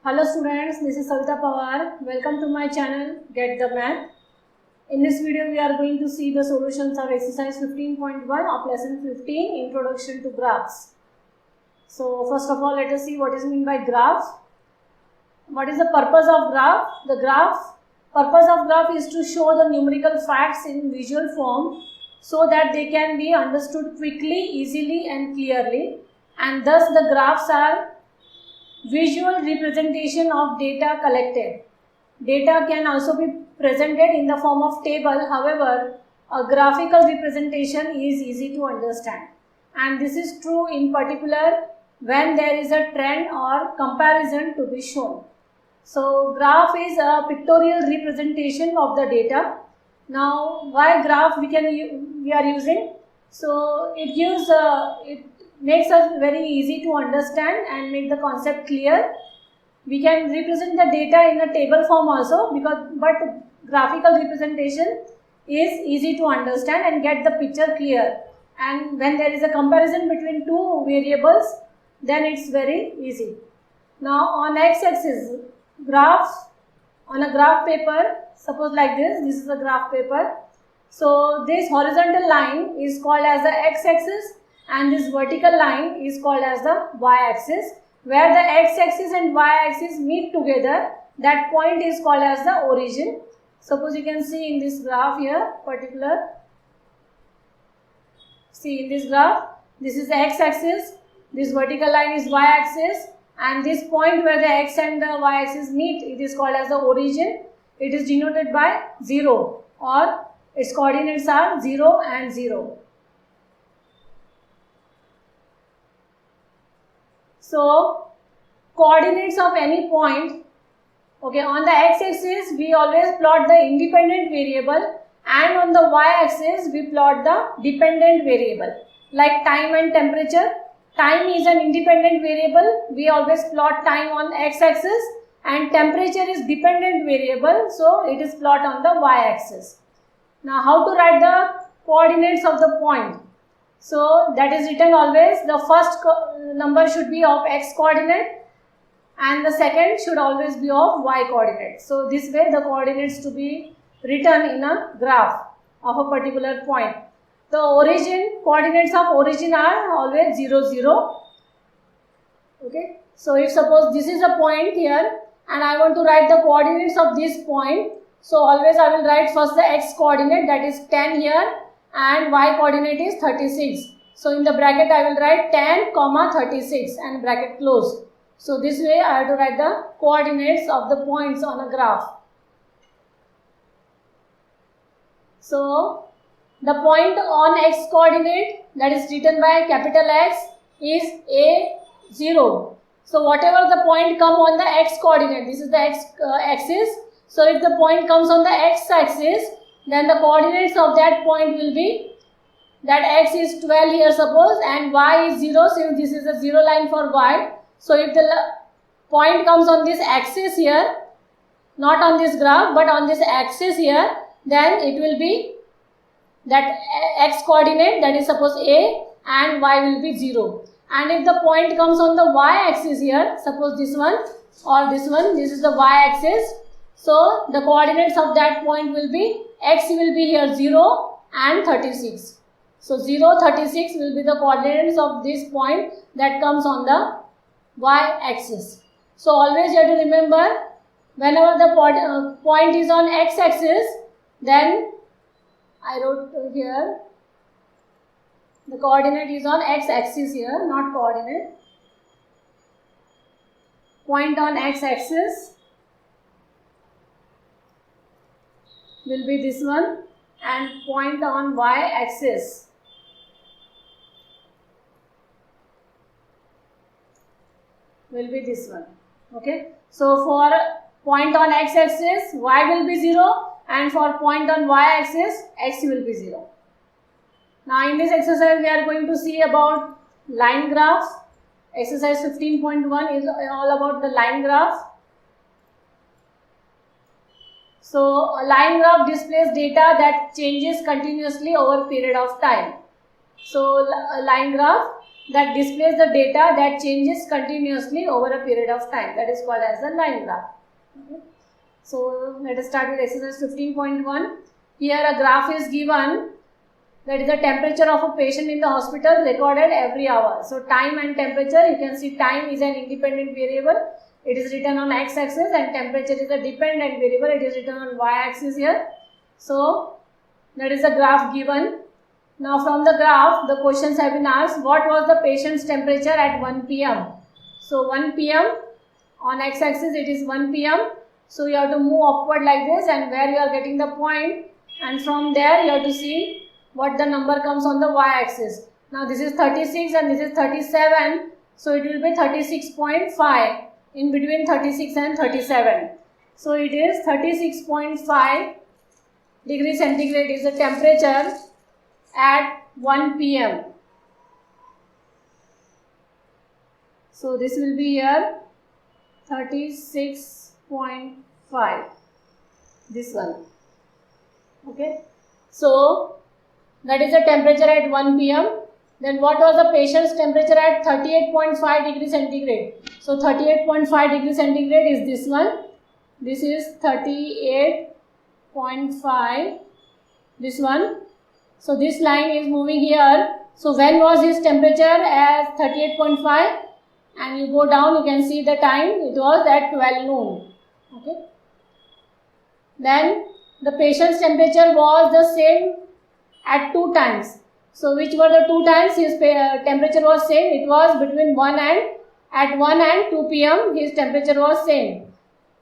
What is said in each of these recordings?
Hello students, this is Savita Pawar. Welcome to my channel Get the Math. In this video we are going to see the solutions of exercise 15.1 of lesson 15, Introduction to Graphs. So first of all, let us see what is meant by graph. What is the purpose of graph? The purpose of graph is to show the numerical facts in visual form so that they can be understood quickly, easily and clearly, and thus the graphs are visual representation of data collected. Data can also be presented in the form of table. However, a graphical representation is easy to understand, and this is true in particular when there is a trend or comparison to be shown. So graph is a pictorial representation of the data. Now why graph we are using? So it gives it makes us very easy to understand and make the concept clear. We can represent the data in a table form also, but graphical representation is easy to understand and get the picture clear. And when there is a comparison between two variables, then it's very easy. Now on x-axis, graphs on a graph paper, suppose like this is a graph paper. So this horizontal line is called as the x-axis and this vertical line is called as the y-axis. Where the x-axis and y-axis meet together, that point is called as the origin. Suppose you can see in this graph here, see in this graph, this is the x-axis, this vertical line is y-axis, and this point where the x and the y-axis meet, it is called as the origin. It is denoted by 0, or its coordinates are 0 and 0. So coordinates of any point, okay, on the x-axis we always plot the independent variable, and on the y-axis we plot the dependent variable. Like time and temperature, time is an independent variable, we always plot time on x-axis, and temperature is dependent variable, so it is plot on the y-axis. Now how to write the coordinates of the point? So that is written always, the first number should be of x coordinate and the second should always be of y coordinate. So this way the coordinates to be written in a graph of a particular point. The origin, coordinates of origin are always 0, 0. Okay. So if suppose this is a point here and I want to write the coordinates of this point, so always I will write first the x coordinate, that is 10 here, and y coordinate is 36. So in the bracket I will write 10, 36 and bracket closed. So this way I have to write the coordinates of the points on a graph. So the point on x coordinate, that is written by capital X, is A0. So whatever the point come on the x coordinate, this is the x axis. So if the point comes on the x axis, then the coordinates of that point will be, that x is 12 here suppose and y is 0, since this is a 0 line for y. So if the point comes on this axis here, not on this graph but on this axis here, then it will be that x coordinate, that is suppose a, and y will be 0. And if the point comes on the y axis here, suppose this one or this one, this is the y axis. So the coordinates of that point will be, x will be here 0 and 36. So 0, 36 will be the coordinates of this point that comes on the y axis. So always you have to remember, whenever the point is on x axis, then I wrote here the coordinate is on x axis here, not coordinate. Point on x axis will be this one, and point on y axis will be this one. Okay. So for point on x axis, y will be 0, and for point on y axis, x will be 0. Now in this exercise we are going to see about line graphs. Exercise 15.1 is all about the line graph. So a line graph displays data that changes continuously over a period of time. So a line graph that displays the data that changes continuously over a period of time. That is called as the line graph. Okay. So let us start with exercise 15.1. Here a graph is given, that is the temperature of a patient in the hospital recorded every hour. So time and temperature, you can see time is an independent variable. It is written on x-axis, and temperature is a dependent variable. It is written on y-axis here. So that is the graph given. Now from the graph, the questions have been asked, what was the patient's temperature at 1 p.m. So 1 p.m. on x-axis it is 1 p.m. So you have to move upward like this, and where you are getting the point, and from there you have to see what the number comes on the y-axis. Now this is 36 and this is 37. So it will be 36.5 in between 36 and 37. So it is 36.5 degree centigrade is the temperature at 1 p.m. So this will be here 36.5, this one. Okay. So that is the temperature at 1 p.m. Then what was the patient's temperature at 38.5 degree centigrade? So 38.5 degree centigrade is this one. This is 38.5, this one. So this line is moving here. So when was his temperature at 38.5? And you go down, you can see the time, it was at 12 noon. Okay. Then the patient's temperature was the same at 2 times. So which were the 2 times his temperature was same? It was between 1 and 2 p.m. his temperature was same.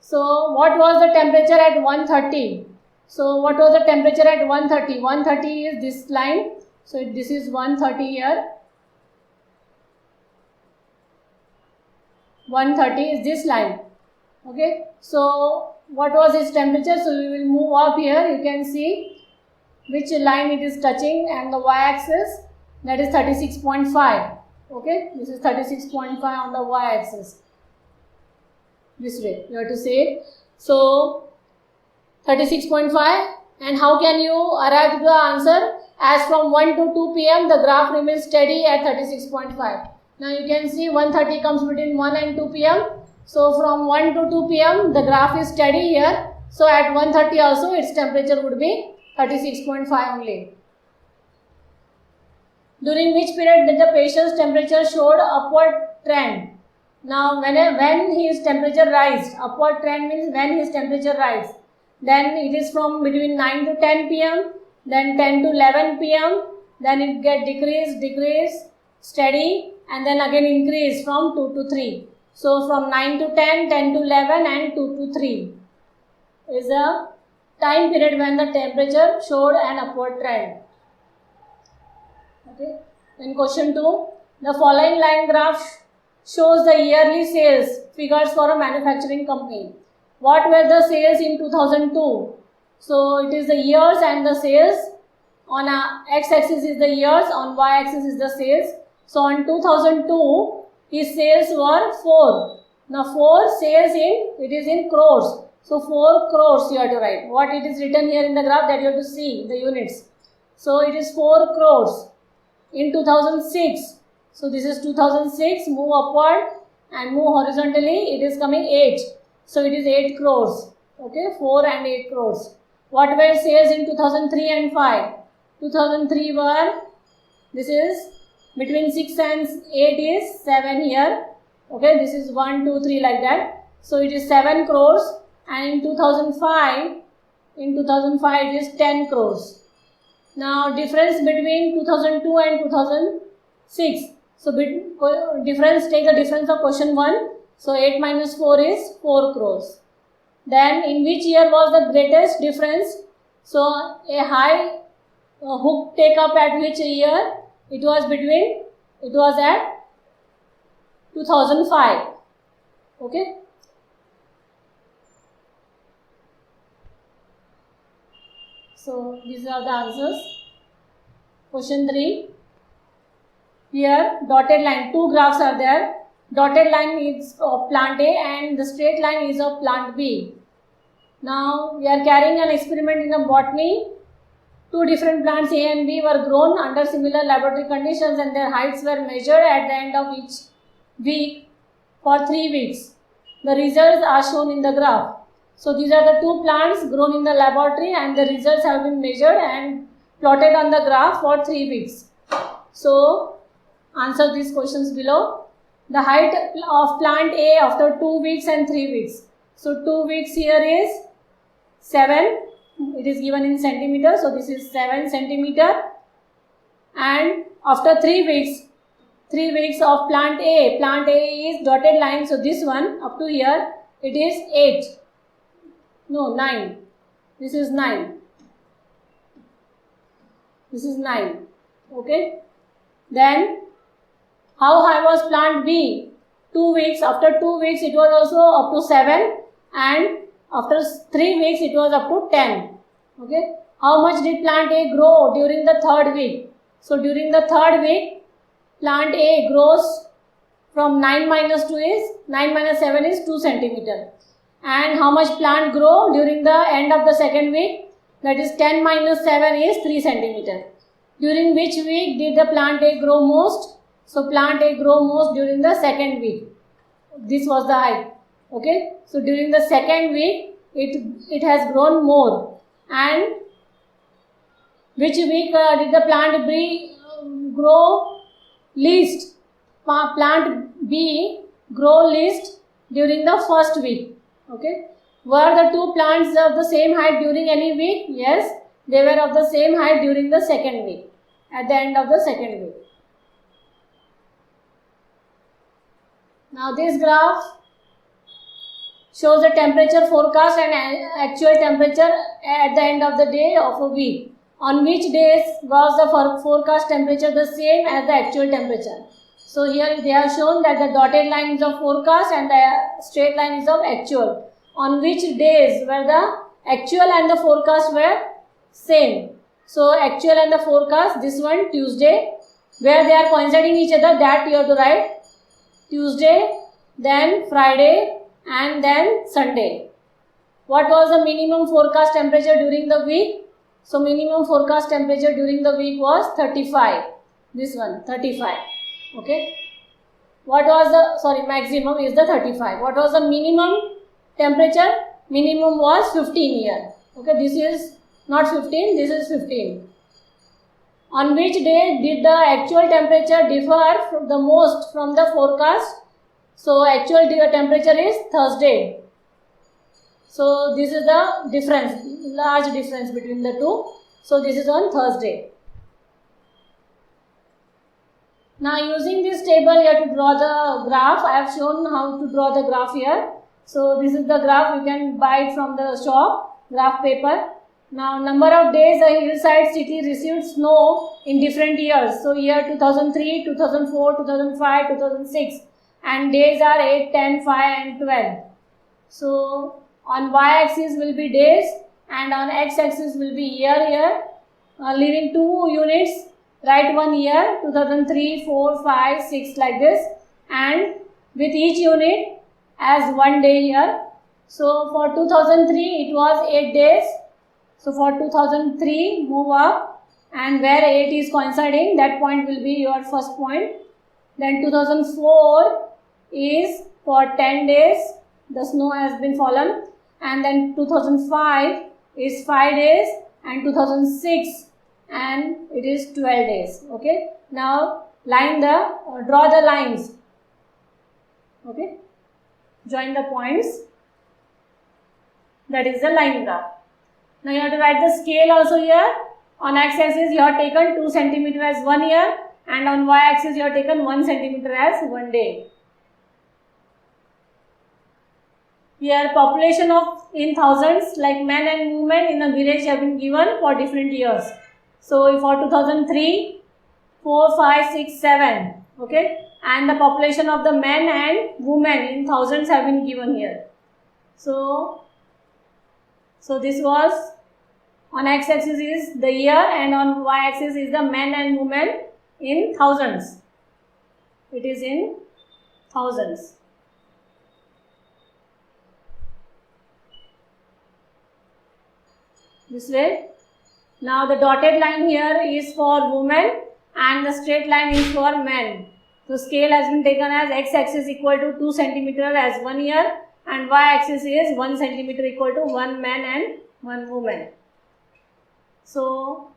So what was the temperature at 1:30? So what was the temperature at 1:30? 1:30 is this line. So this is 1:30 here. 1:30 is this line. Okay. So what was his temperature? So we will move up here. You can see which line it is touching, and the y-axis, that is 36.5. Okay. This is 36.5 on the y-axis. This way you have to say it. So 36.5, and how can you arrive to the answer? As from 1 to 2 p.m. the graph remains steady at 36.5. Now you can see 1:30 comes between 1 and 2 p.m. So from 1 to 2 p.m. the graph is steady here. So at 1:30 also its temperature would be 36.5 only. During which period did the patient's temperature showed upward trend? Now when his temperature rise, upward trend means when his temperature rise. Then it is from between 9 to 10 p.m. then 10 to 11 p.m. then it get decrease, steady, and then again increase from 2 to 3. So from 9 to 10, 10 to 11 and 2 to 3 is a time period when the temperature showed an upward trend. Okay. In question 2, the following line graph shows the yearly sales figures for a manufacturing company. What were the sales in 2002? So it is the years and the sales. On a x-axis is the years, on y-axis is the sales. So on 2002, his sales were 4. Now 4 sales it is in crores. So 4 crores you have to write. What it is written here in the graph, that you have to see the units. So it is 4 crores in 2006. So this is 2006, move upward and move horizontally, it is coming 8. So it is 8 crores. Okay, 4 and 8 crores. What were sales in 2003 and 5? 2003 were, this is between 6 and 8 is 7 here. Okay, this is 1, 2, 3 like that. So it is 7 crores, and in 2005 it is 10 crores. Now difference between 2002 and 2006. So difference, take the difference of question 1. So 8 minus 4 is 4 crores. Then in which year was the greatest difference? So a high hook take up at which year? It was at 2005. Okay. So these are the answers. Question 3. Here dotted line, 2 graphs are there. Dotted line is of plant A and the straight line is of plant B. Now we are carrying an experiment in a botany two different plants A and B were grown under similar laboratory conditions and their heights were measured at the end of each week for 3 weeks. The results are shown in the graph. So these are the two plants grown in the laboratory and the results have been measured and plotted on the graph for 3 weeks. So answer these questions below. The height of plant A after 2 weeks and 3 weeks. So 2 weeks here is 7. It is given in centimeter. So this is 7 centimeter. And after 3 weeks of plant A is dotted line. So this one up to here it is 8. No, 9. This is 9. This is 9. Okay. Then how high was plant B? 2 weeks. After 2 weeks it was also up to 7 and after 3 weeks it was up to 10. Okay. How much did plant A grow during the 3rd week? So during the 3rd week plant A grows from 9 minus 2 is 9 minus 7 is 2 centimeter. And how much plant grow during the end of the 2nd week? That is 10 minus 7 is 3 centimeter. During which week did the plant A grow most? So plant A grow most during the 2nd week. This was the height. Okay. So during the 2nd week it has grown more. And which week did the plant B grow least? Plant B grow least during the 1st week. Okay. Were the two plants of the same height during any week? Yes, they were of the same height during the 2nd week, at the end of the 2nd week. Now this graph shows the temperature forecast and actual temperature at the end of the day of a week. On which days was the forecast temperature the same as the actual temperature? So here they have shown that the dotted line is of forecast and the straight line is of actual. On which days were the actual and the forecast were same? So actual and the forecast, this one Tuesday, where they are coinciding each other, that you have to write Tuesday, then Friday and then Sunday. What was the minimum forecast temperature during the week? So minimum forecast temperature during the week was 35. This one 35. Okay. What was the, maximum is the 35. What was the minimum temperature? Minimum was 15 here. Okay, this is not 15, this is 15. On which day did the actual temperature differ the most from the forecast? So actual temperature is Thursday. So this is the difference, large difference between the two. So this is on Thursday. Now using this table here to draw the graph, I have shown how to draw the graph here. So this is the graph, you can buy it from the shop, graph paper. Now number of days a hillside city received snow in different years. So year 2003, 2004, 2005, 2006 and days are 8, 10, 5 and 12. So on y-axis will be days and on x-axis will be year here. Leaving 2 units, write 1 year, 2003, 4, 5, 6 like this and with each unit as 1 day here. So for 2003 it was 8 days. So for 2003 move up and where 8 is coinciding, that point will be your first point. Then 2004 is for 10 days, the snow has been fallen and then 2005 is 5 days and 2006 and it is 12 days. Okay. Now draw the lines. Okay. Join the points. That is the line graph. Now you have to write the scale also here. On x-axis you have taken 2 cm as 1 year and on y-axis you have taken 1 cm as 1 day. Here population of in thousands like men and women in a village have been given for different years. So for 2003, 4, 5, 6, 7. Okay. And the population of the men and women in thousands have been given here. So this was on x-axis is the year and on y-axis is the men and women in thousands. It is in thousands. This way. Now the dotted line here is for women and the straight line is for men. So scale has been taken as x-axis equal to 2 cm as 1 year and y-axis is 1 cm equal to 1 man and 1 woman. So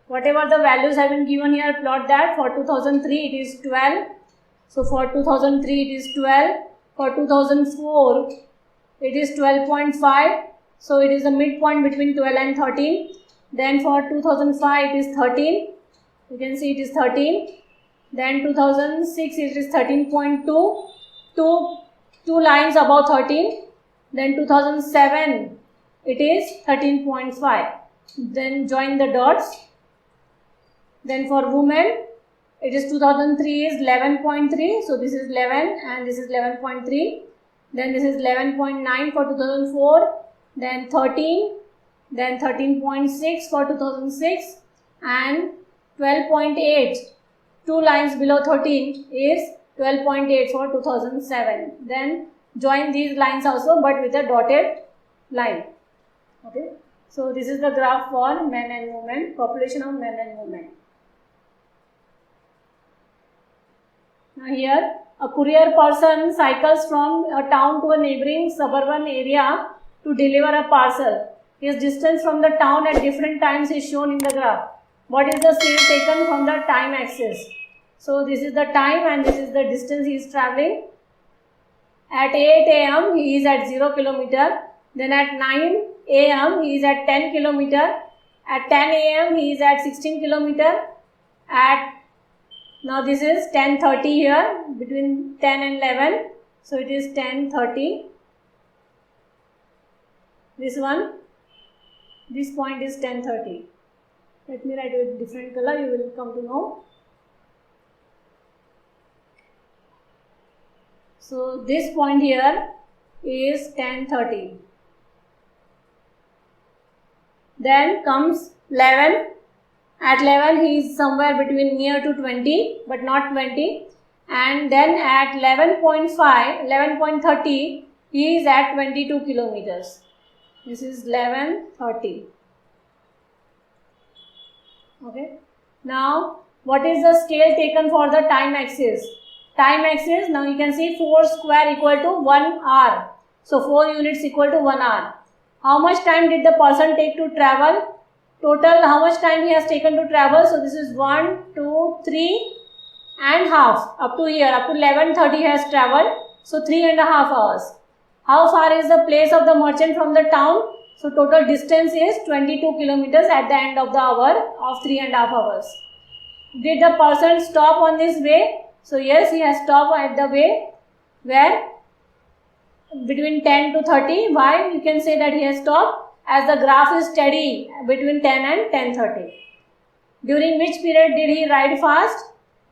whatever the values have been given here, plot that. For 2003 it is 12. So for 2003 it is 12. For 2004 it is 12.5. So it is the midpoint between 12 and 13. Then for 2005 it is 13. You can see it is 13. Then 2006 it is 13.2. Two lines above 13. Then 2007 it is 13.5. Then join the dots. Then for women it is 2003 is 11.3. So this is 11 and this is 11.3. Then this is 11.9 for 2004. Then 13. Then 13.6 for 2006 and 12.8. Two lines below 13 is 12.8 for 2007. Then join these lines also but with a dotted line. Okay. So this is the graph for men and women, population of men and women. Now here a courier person cycles from a town to a neighboring suburban area to deliver a parcel. His distance from the town at different times is shown in the graph. What is the scale taken from the time axis? So this is the time and this is the distance he is traveling. At 8 a.m. he is at 0 km. Then at 9 a.m. he is at 10 km. At 10 a.m. he is at 16 km. Now this is 10:30 here, between 10 and 11. So it is 10:30. This point is 10:30. Let me write with different color, you will come to know. So this point here is 10:30. Then comes 11. At 11 he is somewhere between near to 20 but not 20. And then at 11.30 he is at 22 kilometers. This is 11:30. Okay. Now what is the scale taken for the time axis? Time axis, now you can see 4 square equal to 1 hour. So 4 units equal to 1 hour. How much time did the person take to travel? Total, how much time he has taken to travel? So this is 1, 2, 3 and half. Up to here, up to 11:30 he has traveled. So 3.5 hours. How far is the place of the merchant from the town? So total distance is 22 kilometers at the end of the hour of 3.5 hours. Did the person stop on this way? So yes, he has stopped at the way where between 10 to 30. Why you can say that he has stopped? As the graph is steady between 10 and 10:30. During which period did he ride fast?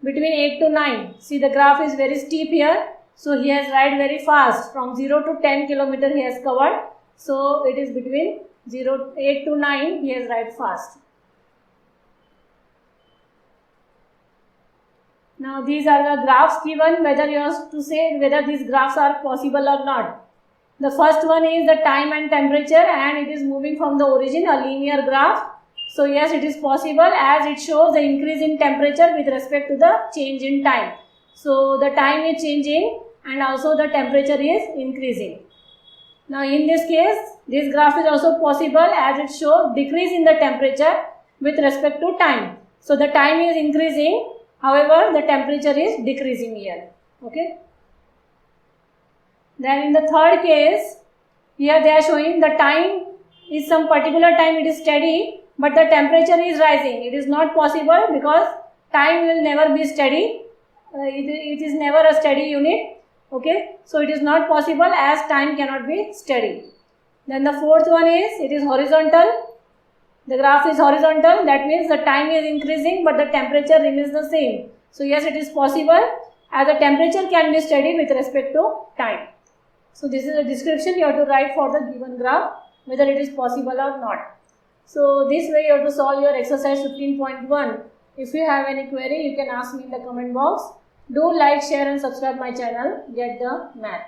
Between 8 to 9. See, the graph is very steep here. So he has ride very fast. From 0 to 10 kilometer he has covered. So it is between 8 to 9 he has ride fast. Now these are the graphs given, whether you have to say whether these graphs are possible or not. The first one is the time and temperature and it is moving from the origin, a linear graph. So yes, it is possible as it shows the increase in temperature with respect to the change in time. So the time is changing and also the temperature is increasing. Now in this case, this graph is also possible as it shows decrease in the temperature with respect to time. So the time is increasing, however the temperature is decreasing here. Okay. Then in the third case, here they are showing the time is some particular time it is steady, but the temperature is rising. It is not possible because time will never be steady. It is never a steady unit. Okay, so it is not possible as time cannot be steady. Then the fourth one is it is horizontal. The graph is horizontal. That means the time is increasing, but the temperature remains the same. So yes, it is possible as the temperature can be steady with respect to time. So this is a description you have to write for the given graph, whether it is possible or not. So this way you have to solve your exercise 15.1. If you have any query, you can ask me in the comment box. Do like, share and subscribe my channel, Get the Math.